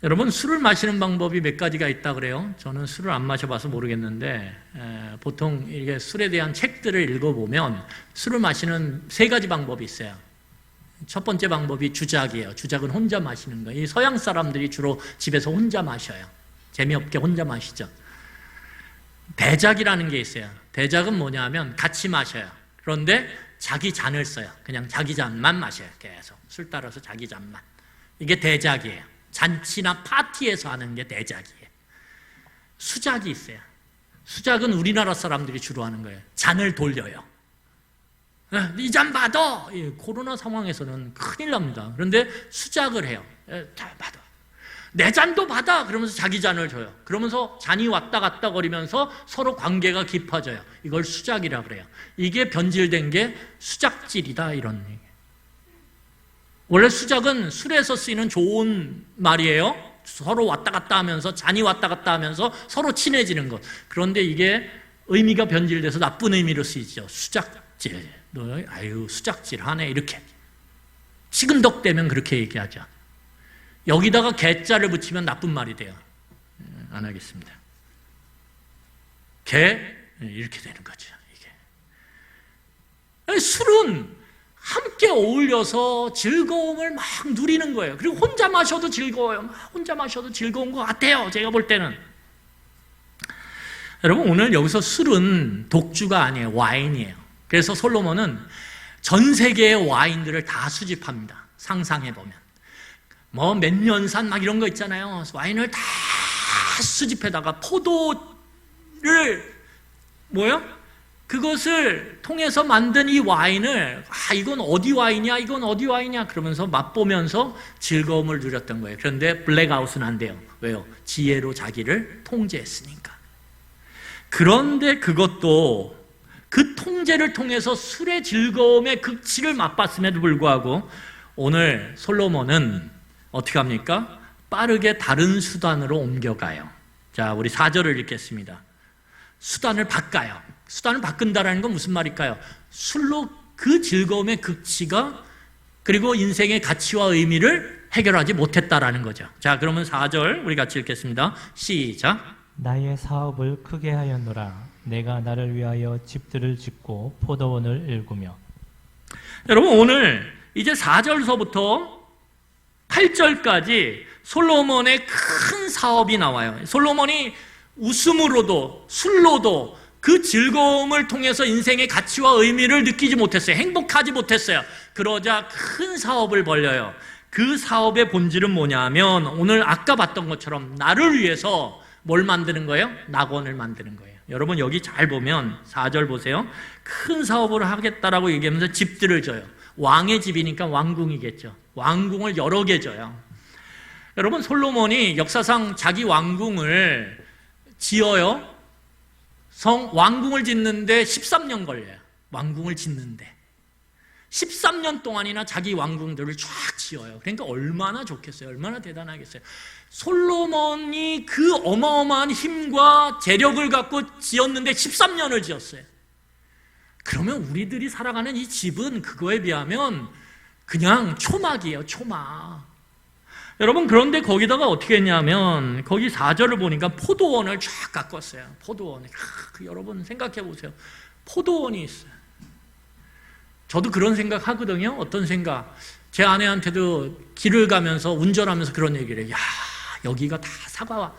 여러분, 술을 마시는 방법이 몇 가지가 있다 그래요. 저는 술을 안 마셔봐서 모르겠는데 보통 이게 술에 대한 책들을 읽어보면 술을 마시는 3가지 방법이 있어요. 첫 번째 방법이 주작이에요. 주작은 혼자 마시는 거예요. 이 서양 사람들이 주로 집에서 혼자 마셔요. 재미없게 혼자 마시죠. 대작이라는 게 있어요. 대작은 뭐냐 하면 같이 마셔요. 그런데 자기 잔을 써요. 그냥 자기 잔만 마셔요. 계속 술 따라서 자기 잔만. 이게 대작이에요. 잔치나 파티에서 하는 게 대작이에요. 수작이 있어요. 수작은 우리나라 사람들이 주로 하는 거예요. 잔을 돌려요. 이 잔 받아! 코로나 상황에서는 큰일 납니다. 그런데 수작을 해요. 자, 받아. 내 잔도 받아! 그러면서 자기 잔을 줘요. 그러면서 잔이 왔다 갔다 거리면서 서로 관계가 깊어져요. 이걸 수작이라고 그래요. 이게 변질된 게 수작질이다, 이런 얘기. 원래 수작은 술에서 쓰이는 좋은 말이에요. 서로 왔다 갔다 하면서, 잔이 왔다 갔다 하면서 서로 친해지는 것. 그런데 이게 의미가 변질돼서 나쁜 의미로 쓰이죠. 수작질. 너 아유 수작질 하네, 이렇게. 치근덕대면 그렇게 얘기하죠. 여기다가 개자를 붙이면 나쁜 말이 돼요. 안 하겠습니다. 개 이렇게 되는 거죠. 이게 술은 함께 어울려서 즐거움을 막 누리는 거예요. 그리고 혼자 마셔도 즐거워요. 혼자 마셔도 즐거운 것 같아요. 제가 볼 때는. 여러분, 오늘 여기서 술은 독주가 아니에요. 와인이에요. 그래서 솔로몬은 전 세계의 와인들을 다 수집합니다. 상상해보면. 뭐 몇 년산 막 이런 거 있잖아요. 와인을 다 수집해다가 포도를 그것을 통해서 만든 이 와인을 이건 어디 와인이야? 이건 어디 와인이야? 그러면서 맛보면서 즐거움을 누렸던 거예요. 그런데 블랙아웃은 안 돼요. 왜요? 지혜로 자기를 통제했으니까. 그런데 그것도 그 통제를 통해서 술의 즐거움의 극치를 맛봤음에도 불구하고 오늘 솔로몬은 어떻게 합니까? 빠르게 다른 수단으로 옮겨가요. 자, 우리 4절을 읽겠습니다. 수단을 바꿔요. 수단을 바꾼다라는 건 무슨 말일까요? 술로 그 즐거움의 극치가 그리고 인생의 가치와 의미를 해결하지 못했다라는 거죠. 자, 그러면 4절 우리 같이 읽겠습니다. 시작. 나의 사업을 크게 하였노라. 내가 나를 위하여 집들을 짓고 포도원을 일구며. 여러분, 오늘 이제 4절서부터 8절까지 솔로몬의 큰 사업이 나와요. 솔로몬이 웃음으로도 술로도 그 즐거움을 통해서 인생의 가치와 의미를 느끼지 못했어요. 행복하지 못했어요. 그러자 큰 사업을 벌려요. 그 사업의 본질은 뭐냐면 오늘 아까 봤던 것처럼 나를 위해서 뭘 만드는 거예요? 낙원을 만드는 거예요. 여러분 여기 잘 보면 4절 보세요. 큰 사업을 하겠다라고 얘기하면서 집들을 져요. 왕의 집이니까 왕궁이겠죠. 왕궁을 여러 개 져요. 여러분 솔로몬이 역사상 자기 왕궁을 지어요. 왕궁을 짓는데 13년 걸려요. 왕궁을 짓는데 13년 동안이나 자기 왕궁들을 쫙 지어요. 그러니까 얼마나 좋겠어요. 얼마나 대단하겠어요. 솔로몬이 그 어마어마한 힘과 재력을 갖고 지었는데 13년을 지었어요. 그러면 우리들이 살아가는 이 집은 그거에 비하면 그냥 초막이에요. 초막. 여러분 그런데 거기다가 어떻게 했냐면 거기 4절을 보니까 포도원을 쫙 가꿨어요. 포도원. 여러분 생각해 보세요. 포도원이 있어요. 저도 그런 생각 하거든요. 어떤 생각? 제 아내한테도 길을 가면서 운전하면서 그런 얘기를 해요. 야, 여기가 다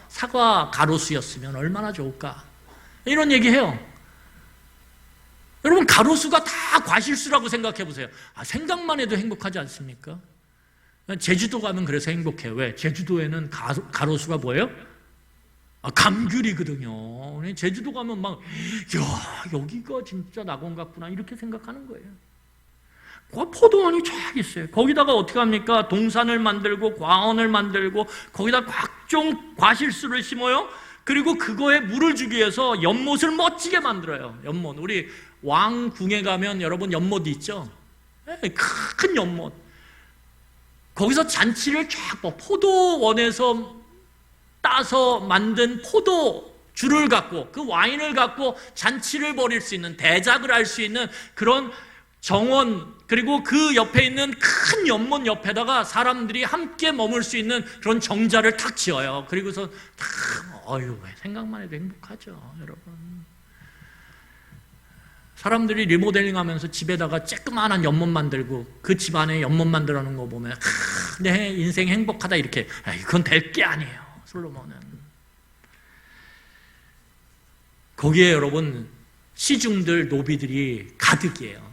사과 가로수였으면 얼마나 좋을까? 이런 얘기해요. 여러분 가로수가 다 과실수라고 생각해 보세요. 생각만 해도 행복하지 않습니까? 제주도 가면 그래서 행복해요. 왜? 제주도에는 가로수가 뭐예요? 감귤이거든요. 제주도 가면 막, 야, 여기가 진짜 낙원 같구나. 이렇게 생각하는 거예요. 포도원이 쫙 있어요. 거기다가 어떻게 합니까? 동산을 만들고, 과원을 만들고, 거기다 각종 과실수를 심어요. 그리고 그거에 물을 주기 위해서 연못을 멋지게 만들어요. 연못. 우리 왕궁에 가면 여러분 연못이 있죠? 큰 연못. 거기서 잔치를 쫙 포도원에서 따서 만든 포도주를 갖고 그 와인을 갖고 잔치를 벌일 수 있는 대작을 할 수 있는 그런 정원 그리고 그 옆에 있는 큰 연못 옆에다가 사람들이 함께 머물 수 있는 그런 정자를 탁 지어요. 그리고서 생각만 해도 행복하죠, 여러분. 사람들이 리모델링 하면서 집에다가 쬐끄만한 연못 만들고 그 집 안에 연못 만들어 놓은 거 보면 내 인생 행복하다 이렇게. 그건 될 게 아니에요. 솔로몬은 거기에 여러분 시중들 노비들이 가득이에요.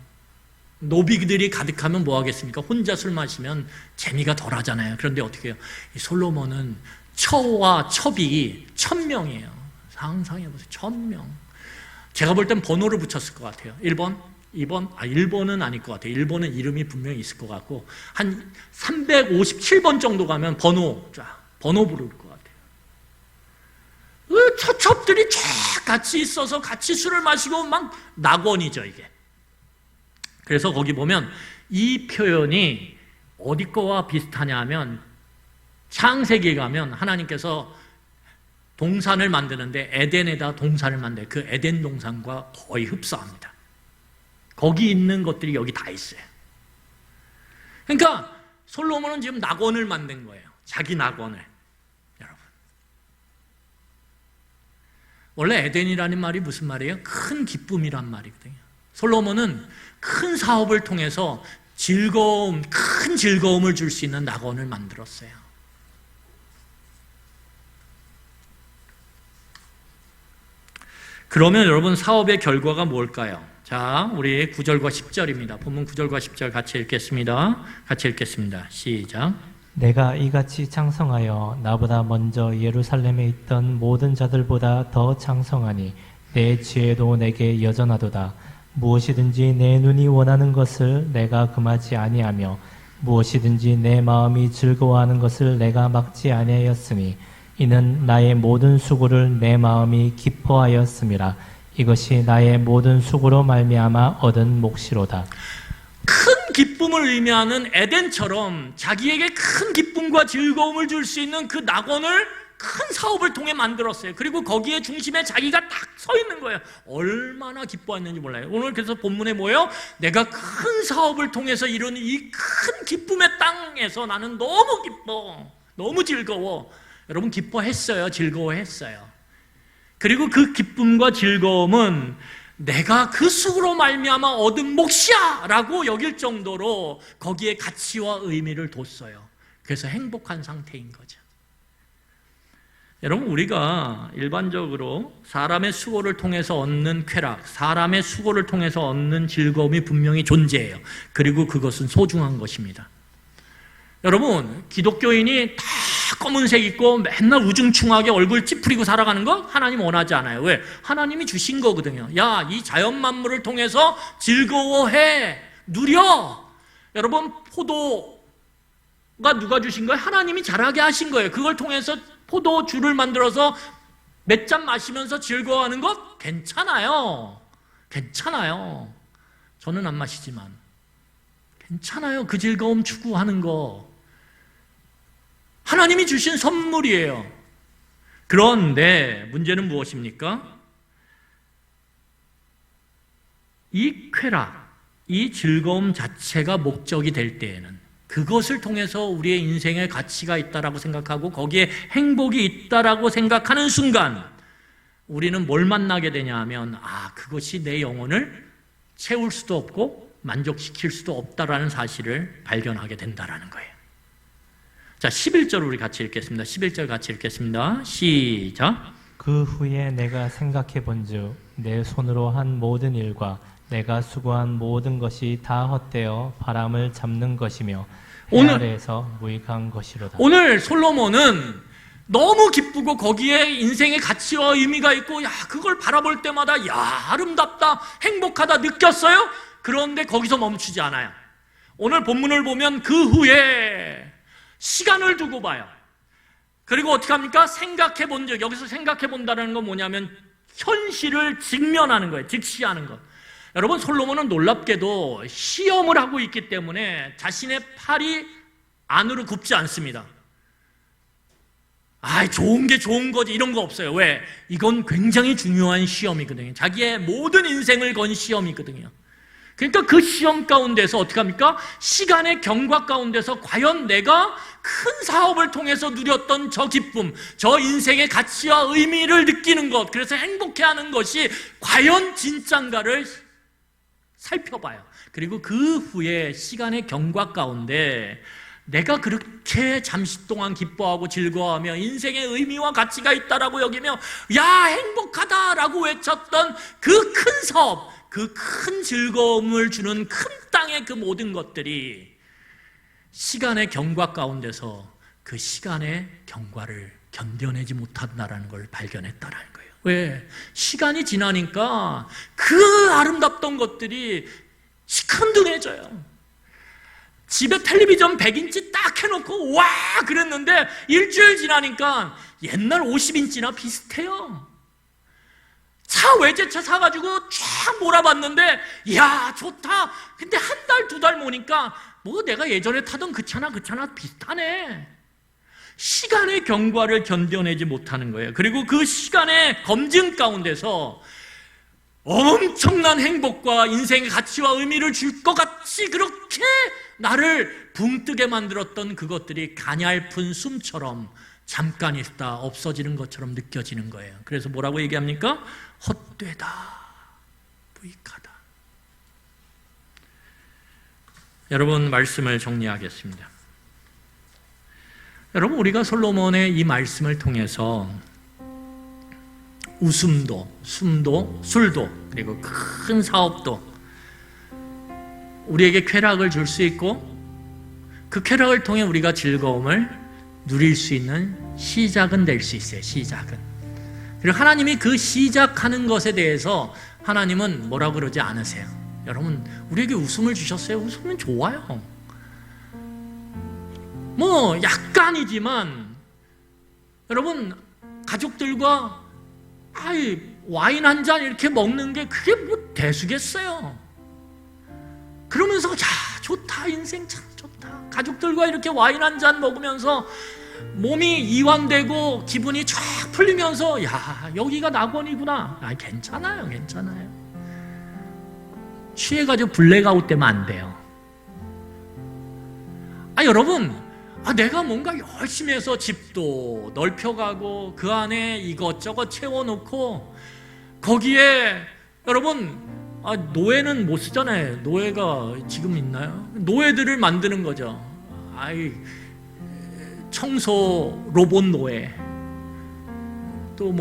노비들이 가득하면 뭐 하겠습니까? 혼자 술 마시면 재미가 덜하잖아요. 그런데 어떻게 해요? 이 솔로몬은 처와 첩이 1000명이에요. 상상해보세요. 1000명. 제가 볼 땐 번호를 붙였을 것 같아요. 1번, 2번, 1번은 아닐 것 같아요. 1번은 이름이 분명히 있을 것 같고 한 357번 정도 가면 번호 부를 것 같아요. 처첩들이 쫙 같이 있어서 같이 술을 마시고 막 낙원이죠, 이게. 그래서 거기 보면 이 표현이 어디 거와 비슷하냐 하면 창세기에 가면 하나님께서 동산을 만드는데 에덴에다 동산을 만들어요. 그 에덴 동산과 거의 흡사합니다. 거기 있는 것들이 여기 다 있어요. 그러니까 솔로몬은 지금 낙원을 만든 거예요. 자기 낙원을. 여러분. 원래 에덴이라는 말이 무슨 말이에요? 큰 기쁨이란 말이거든요. 솔로몬은 큰 사업을 통해서 큰 즐거움을 줄 수 있는 낙원을 만들었어요. 그러면 여러분 사업의 결과가 뭘까요? 자, 우리 9절과 10절입니다. 본문 9절과 10절 같이 읽겠습니다. 시작. 내가 이같이 창성하여 나보다 먼저 예루살렘에 있던 모든 자들보다 더 창성하니 내 지혜도 내게 여전하도다. 무엇이든지 내 눈이 원하는 것을 내가 금하지 아니하며 무엇이든지 내 마음이 즐거워하는 것을 내가 막지 아니하였으니 이는 나의 모든 수고를 내 마음이 기뻐하였음이라. 이것이 나의 모든 수고로 말미암아 얻은 몫이로다. 큰 기쁨을 의미하는 에덴처럼 자기에게 큰 기쁨과 즐거움을 줄 수 있는 그 낙원을 큰 사업을 통해 만들었어요. 그리고 거기에 중심에 자기가 딱 서 있는 거예요. 얼마나 기뻐했는지 몰라요. 오늘 그래서 본문에 뭐예요? 내가 큰 사업을 통해서 이룬 이 큰 기쁨의 땅에서 나는 너무 기뻐, 너무 즐거워. 여러분 기뻐했어요? 즐거워했어요? 그리고 그 기쁨과 즐거움은 내가 그 수고로 말미암아 얻은 몫이야 라고 여길 정도로 거기에 가치와 의미를 뒀어요. 그래서 행복한 상태인 거죠. 여러분, 우리가 일반적으로 사람의 수고를 통해서 얻는 쾌락, 사람의 수고를 통해서 얻는 즐거움이 분명히 존재해요. 그리고 그것은 소중한 것입니다. 여러분, 기독교인이 다 검은색 입고 맨날 우중충하게 얼굴 찌푸리고 살아가는 거 하나님 원하지 않아요. 왜? 하나님이 주신 거거든요. 야, 이 자연 만물을 통해서 즐거워해, 누려. 여러분, 포도가 누가 주신 거예요? 하나님이 자라게 하신 거예요. 그걸 통해서 포도주를 만들어서 몇 잔 마시면서 즐거워하는 것 괜찮아요. 괜찮아요. 저는 안 마시지만 괜찮아요. 그 즐거움 추구하는 거 하나님이 주신 선물이에요. 그런데 문제는 무엇입니까? 이 쾌락, 이 즐거움 자체가 목적이 될 때에는, 그것을 통해서 우리의 인생에 가치가 있다라고 생각하고 거기에 행복이 있다라고 생각하는 순간 우리는 뭘 만나게 되냐 하면, 그것이 내 영혼을 채울 수도 없고 만족시킬 수도 없다라는 사실을 발견하게 된다라는 거예요. 자, 11절 우리 같이 읽겠습니다. 11절 같이 읽겠습니다. 시작. 그 후에 내가 생각해 본즉 내 손으로 한 모든 일과 내가 수고한 모든 것이 다 헛되어 바람을 잡는 것이며 해 아래에서 무익한 것이로다. 오늘 솔로몬은 너무 기쁘고 거기에 인생의 가치와 의미가 있고, 그걸 바라볼 때마다 아름답다, 행복하다 느꼈어요. 그런데 거기서 멈추지 않아요. 오늘 본문을 보면 그 후에 시간을 두고 봐요. 그리고 어떻게 합니까? 생각해 본 적. 여기서 생각해 본다는 건 뭐냐면 현실을 직면하는 거예요. 직시하는 것. 여러분, 솔로몬은 놀랍게도 시험을 하고 있기 때문에 자신의 팔이 안으로 굽지 않습니다. 좋은 게 좋은 거지 이런 거 없어요. 왜? 이건 굉장히 중요한 시험이거든요. 자기의 모든 인생을 건 시험이거든요. 그러니까 그 시험 가운데서 어떻게 합니까? 시간의 경과 가운데서 과연 내가 큰 사업을 통해서 누렸던 저 기쁨, 저 인생의 가치와 의미를 느끼는 것, 그래서 행복해하는 것이 과연 진짠가를 살펴봐요. 그리고 그 후에 시간의 경과 가운데 내가 그렇게 잠시 동안 기뻐하고 즐거워하며 인생의 의미와 가치가 있다라고 여기며 행복하다라고 외쳤던 그 큰 사업, 그 큰 즐거움을 주는 큰 땅의 그 모든 것들이 시간의 경과 가운데서 그 시간의 경과를 견뎌내지 못한다라는 걸 발견했다라는 거예요. 왜? 시간이 지나니까 그 아름답던 것들이 시큰둥해져요. 집에 텔레비전 100인치 딱 해놓고 그랬는데 일주일 지나니까 옛날 50인치나 비슷해요. 차 외제차 사가지고 쫙 몰아봤는데 좋다. 근데 한 달, 두 달 모니까 내가 예전에 타던 그 차나 비슷하네. 시간의 경과를 견뎌내지 못하는 거예요. 그리고 그 시간의 검증 가운데서 엄청난 행복과 인생의 가치와 의미를 줄 것 같이 그렇게 나를 붕뜨게 만들었던 그것들이 가냘픈 숨처럼 잠깐 있다 없어지는 것처럼 느껴지는 거예요. 그래서 뭐라고 얘기합니까? 헛되다, 무익하다. 여러분, 말씀을 정리하겠습니다. 여러분, 우리가 솔로몬의 이 말씀을 통해서 웃음도, 숨도, 술도, 그리고 큰 사업도 우리에게 쾌락을 줄 수 있고 그 쾌락을 통해 우리가 즐거움을 누릴 수 있는 시작은 될 수 있어요. 시작은. 그리고 하나님이 그 시작하는 것에 대해서 하나님은 뭐라고 그러지 않으세요. 여러분, 우리에게 웃음을 주셨어요. 웃으면 좋아요. 뭐 약간이지만 여러분, 가족들과 와인 한 잔 이렇게 먹는 게 그게 뭐 대수겠어요. 그러면서 자, 좋다, 인생 참 좋다. 가족들과 이렇게 와인 한 잔 먹으면서 몸이 이완되고 기분이 쫙 풀리면서 야, 여기가 낙원이구나. 괜찮아요, 괜찮아요. 취해가지고 블랙아웃 되면 안 돼요. 여러분, 내가 뭔가 열심히 해서 집도 넓혀가고 그 안에 이것저것 채워놓고 거기에 여러분, 노예는 못 쓰잖아요. 노예가 지금 있나요? 노예들을 만드는 거죠. 청소 로봇 노예. 또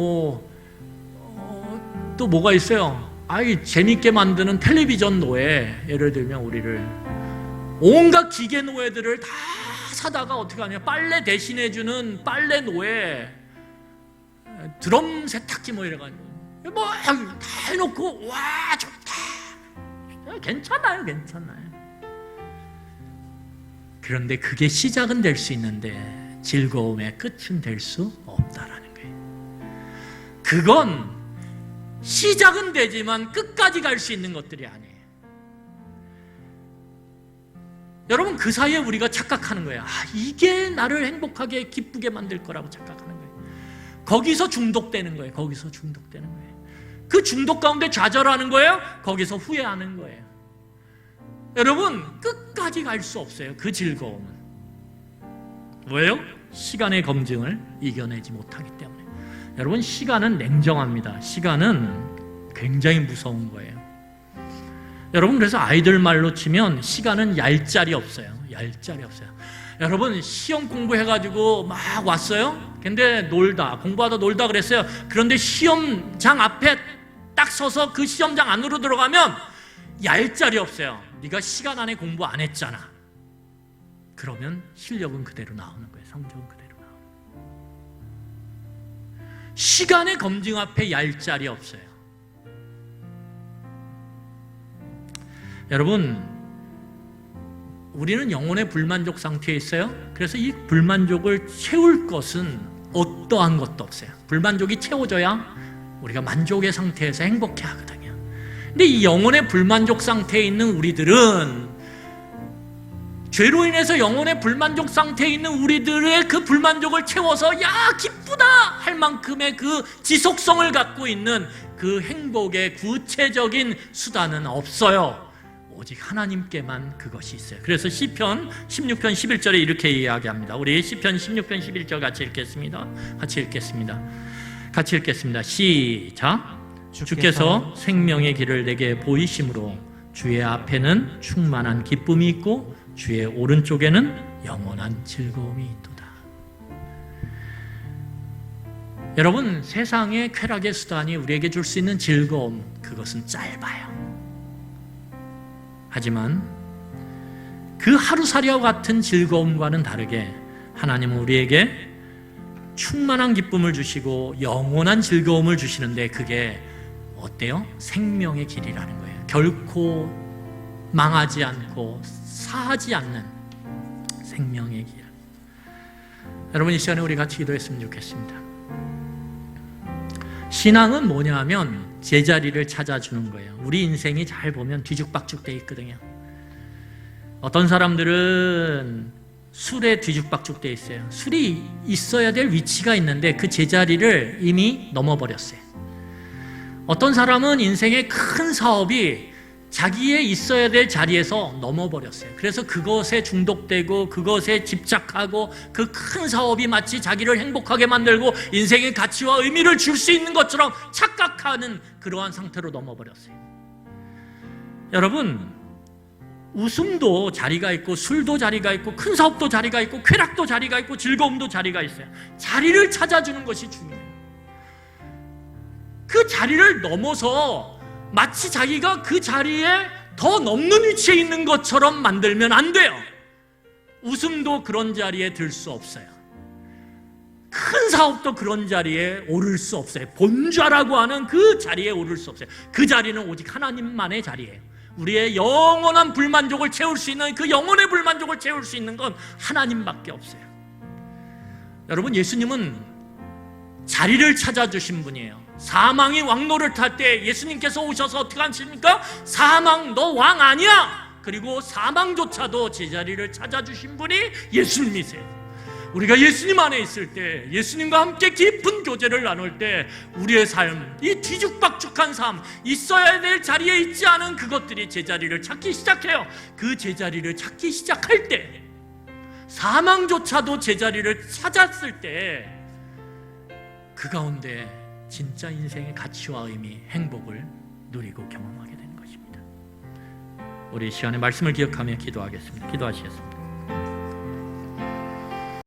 뭐가 있어요? 재밌게 만드는 텔레비전 노예. 예를 들면 우리를 온갖 기계 노예들을 다 사다가 어떻게 하냐? 빨래 대신해주는 빨래 노예, 드럼 세탁기 뭐 이래가지고 다 해놓고 와 좋다. 괜찮아요, 괜찮아요. 그런데 그게 시작은 될 수 있는데 즐거움의 끝은 될 수 없다라는 거예요. 그건 시작은 되지만 끝까지 갈 수 있는 것들이 아니에요. 여러분, 그 사이에 우리가 착각하는 거예요. 이게 나를 행복하게 기쁘게 만들 거라고 착각하는 거예요. 거기서 중독되는 거예요. 거기서 중독되는 거예요. 그 중독 가운데 좌절하는 거예요. 거기서 후회하는 거예요. 여러분, 끝까지 갈 수 없어요. 그 즐거움은. 왜요? 시간의 검증을 이겨내지 못하기 때문에. 여러분, 시간은 냉정합니다. 시간은 굉장히 무서운 거예요. 여러분, 그래서 아이들 말로 치면 시간은 얄짤이 없어요. 얄짤이 없어요. 여러분, 시험 공부해가지고 막 왔어요. 근데 공부하다 놀다 그랬어요. 그런데 시험장 앞에 딱 서서 그 시험장 안으로 들어가면 얄짤이 없어요. 네가 시간 안에 공부 안 했잖아. 그러면 실력은 그대로 나오는 거예요. 성적은 그대로 나오는 거예요. 시간의 검증 앞에 얄짤이 없어요. 여러분, 우리는 영혼의 불만족 상태에 있어요. 그래서 이 불만족을 채울 것은 어떠한 것도 없어요. 불만족이 채워져야 우리가 만족의 상태에서 행복해 하거든요. 근데 이 영혼의 불만족 상태에 있는 우리들은, 죄로 인해서 영혼의 불만족 상태에 있는 우리들의 그 불만족을 채워서 야, 기쁘다 할 만큼의 그 지속성을 갖고 있는 그 행복의 구체적인 수단은 없어요. 오직 하나님께만 그것이 있어요. 그래서 시편 16편 11절에 이렇게 이야기합니다. 우리 시편 16편 11절 같이 읽겠습니다. 같이 읽겠습니다. 시작. 주께서 생명의 길을 내게 보이심으로 주의 앞에는 충만한 기쁨이 있고 주의 오른쪽에는 영원한 즐거움이 있도다. 여러분, 세상의 쾌락의 수단이 우리에게 줄 수 있는 즐거움, 그것은 짧아요. 하지만 그 하루살이와 같은 즐거움과는 다르게 하나님은 우리에게 충만한 기쁨을 주시고 영원한 즐거움을 주시는데, 그게 어때요? 생명의 길이라는 거예요. 결코 망하지 않고 사하지 않는 생명의 길. 여러분, 이 시간에 우리 같이 기도했으면 좋겠습니다. 신앙은 뭐냐 하면 제자리를 찾아주는 거예요. 우리 인생이 잘 보면 뒤죽박죽 돼 있거든요. 어떤 사람들은 술에 뒤죽박죽 돼 있어요. 술이 있어야 될 위치가 있는데 그 제자리를 이미 넘어버렸어요. 어떤 사람은 인생의 큰 사업이 자기의 있어야 될 자리에서 넘어버렸어요. 그래서 그것에 중독되고 그것에 집착하고 그 큰 사업이 마치 자기를 행복하게 만들고 인생의 가치와 의미를 줄 수 있는 것처럼 착각하는 그러한 상태로 넘어버렸어요. 여러분, 웃음도 자리가 있고 술도 자리가 있고 큰 사업도 자리가 있고 쾌락도 자리가 있고 즐거움도 자리가 있어요. 자리를 찾아주는 것이 중요해요. 그 자리를 넘어서 마치 자기가 그 자리에 더 넘는 위치에 있는 것처럼 만들면 안 돼요. 웃음도 그런 자리에 들 수 없어요. 큰 사업도 그런 자리에 오를 수 없어요. 본좌라고 하는 그 자리에 오를 수 없어요. 그 자리는 오직 하나님만의 자리예요. 우리의 영원한 불만족을 채울 수 있는, 그 영혼의 불만족을 채울 수 있는 건 하나님밖에 없어요. 여러분, 예수님은 자리를 찾아주신 분이에요. 사망이 왕노를 탈 때 예수님께서 오셔서 어떻게 하십니까? 사망, 너 왕 아니야! 그리고 사망조차도 제자리를 찾아주신 분이 예수님이세요. 우리가 예수님 안에 있을 때, 예수님과 함께 깊은 교제를 나눌 때 우리의 삶, 이 뒤죽박죽한 삶, 있어야 될 자리에 있지 않은 그것들이 제자리를 찾기 시작해요. 그 제자리를 찾기 시작할 때, 사망조차도 제자리를 찾았을 때 그 가운데 진짜 인생의 가치와 의미, 행복을 누리고 경험하게 되는 것입니다. 우리 이 시간에 말씀을 기억하며 기도하겠습니다. 기도하시겠습니다.